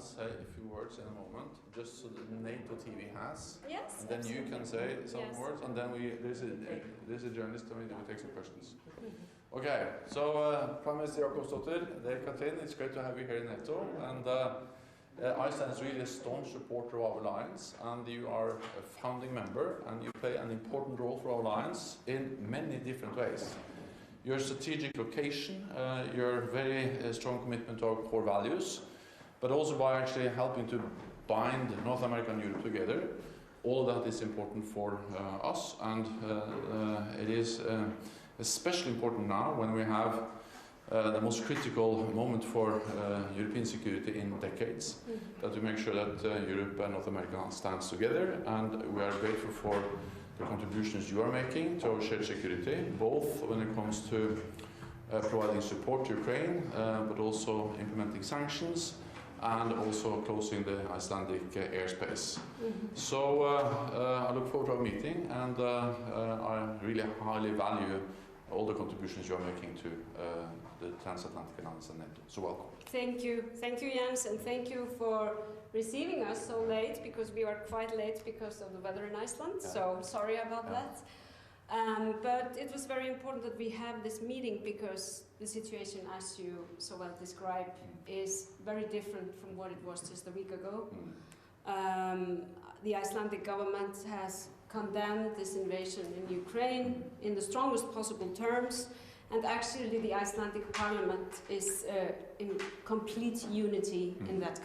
will say a few words in a moment, just so that NATO TV has. Yes. And then you can say some Yes. words, and then there's a journalist, and we take some questions. Okay, so Prime Minister Jakobsdóttir, Katrín, it's great to have you here in NATO, and Iceland is really a staunch supporter of our alliance, and you are a founding member, and you play an important role for our alliance in many different ways. Your strategic location, your very strong commitment to our core values, but also by actually helping to bind North America and Europe together. All of that is important for us, and it is especially important now when we have the most critical moment for European security in decades, that we make sure that Europe and North America stands together, and we are grateful for the contributions you are making to our shared security, both when it comes to providing support to Ukraine, but also implementing sanctions, and also closing the Icelandic airspace. So I look forward to our meeting, and I really highly value all the contributions you are making to the transatlantic alliance and NATO. So welcome. Thank you, Jens, and thank you for receiving us so late, because we were quite late because of the weather in Iceland. Yeah. So sorry about that. But it was very important that we have this meeting, because the situation, as you so well described, is very different from what it was just a week ago. The Icelandic government has condemned this invasion in Ukraine in the strongest possible terms, and actually the Icelandic parliament is in complete unity in that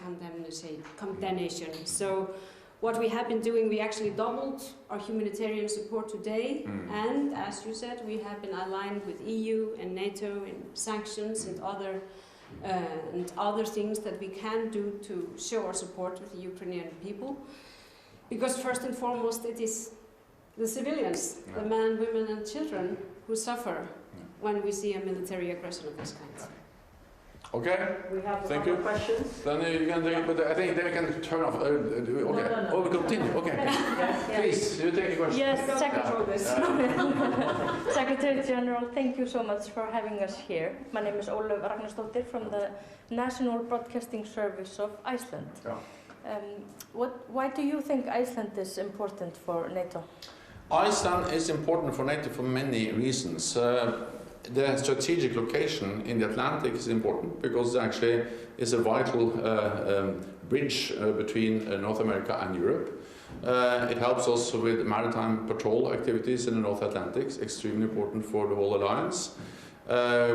condemnation. So what we have been doing, we actually doubled our humanitarian support today, and as you said, we have been aligned with EU and NATO in sanctions and other things that we can do to show our support with the Ukrainian people. Because first and foremost, it is the civilians, the men, women and children who suffer when we see a military aggression of this kind. Okay, we have thank you. Questions. Then you can take, but I think they can turn off. Okay. No. Oh, we continue. Okay. Yes. Please, you take a question. Yes, Secretary General, thank you so much for having us here. My name is Jakobsdóttir from the National Broadcasting Service of Iceland. Yeah. Why do you think Iceland is important for NATO? Iceland is important for NATO for many reasons. The strategic location in the Atlantic is important because it actually is a vital bridge between North America and Europe. It helps us with maritime patrol activities in the North Atlantic, extremely important for the whole alliance.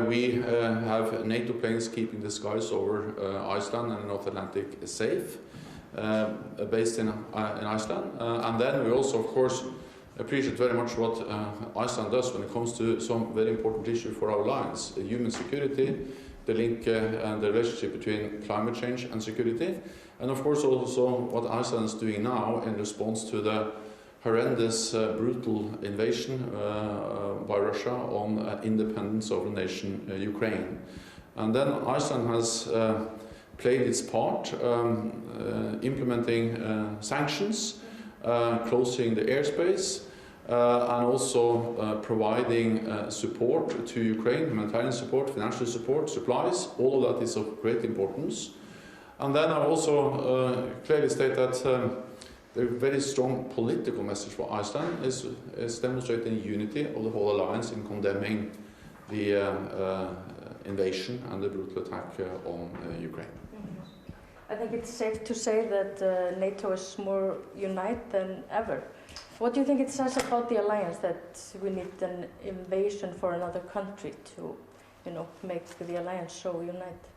We have NATO planes keeping the skies over Iceland and the North Atlantic safe, based in Iceland. And then we also, of course, appreciate very much what Iceland does when it comes to some very important issue for our alliance: human security, the link and the relationship between climate change and security, and of course also what Iceland is doing now in response to the horrendous, brutal invasion by Russia on independent sovereign nation Ukraine. And then Iceland has played its part implementing sanctions, closing the airspace, and also providing support to Ukraine, humanitarian support, financial support, supplies. All of that is of great importance. And then I also clearly state that the very strong political message for Iceland is demonstrating unity of the whole alliance in condemning the invasion and the brutal attack on Ukraine. I think it's safe to say that NATO is more united than ever. What do you think it says about the alliance that we need an invasion for another country to, make the alliance so united?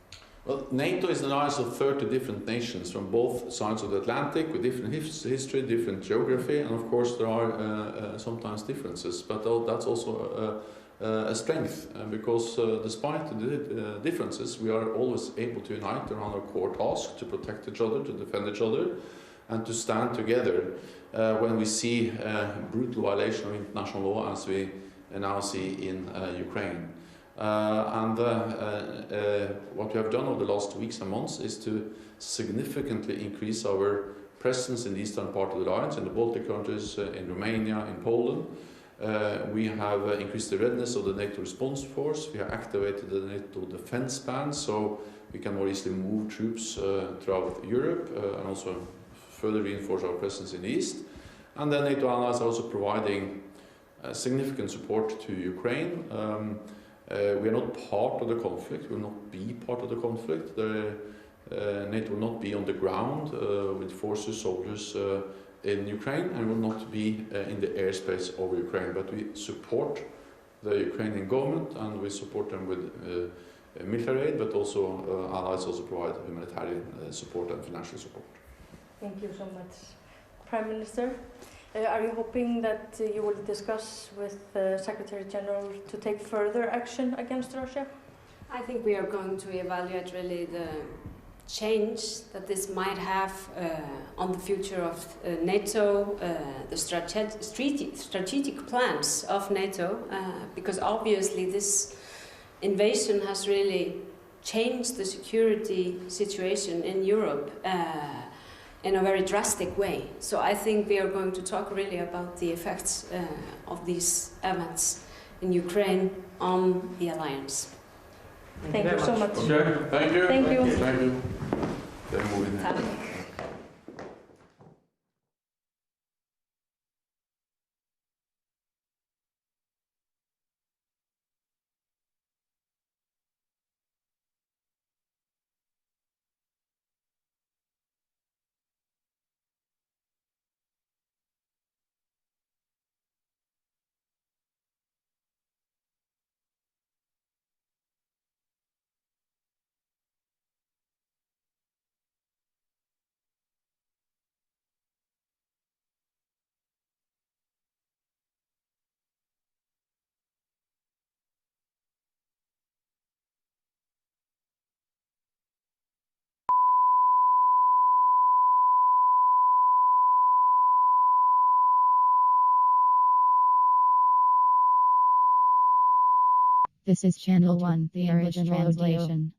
Well, NATO is an alliance of 30 different nations from both sides of the Atlantic, with different history, different geography, and of course there are sometimes differences, but that's also a strength, because despite the differences, we are always able to unite around our core task: to protect each other, to defend each other, and to stand together when we see brutal violation of international law, as we now see in Ukraine. What we have done over the last weeks and months is to significantly increase our presence in the eastern part of the alliance, in the Baltic countries, in Romania, in Poland, We have increased the readiness of the NATO response force. We have activated the NATO defense band, so we can more easily move troops throughout Europe and also further reinforce our presence in the east. And then NATO allies are also providing significant support to Ukraine. We are not part of the conflict, we will not be part of the conflict. NATO will not be on the ground with forces, soldiers in Ukraine, and will not be in the airspace of Ukraine. But we support the Ukrainian government and we support them with military aid, but also allies also provide humanitarian support and financial support. Thank you so much. Prime Minister, are you hoping that you will discuss with the Secretary General to take further action against Russia? I think we are going to evaluate really the change that this might have on the future of NATO, the strategic plans of NATO, because obviously this invasion has really changed the security situation in Europe in a very drastic way. So I think we are going to talk really about the effects of these events in Ukraine on the alliance. Thank you so much. Okay, thank you. Thank you. Thank you. Then move in there. This is Channel 1, the English translation.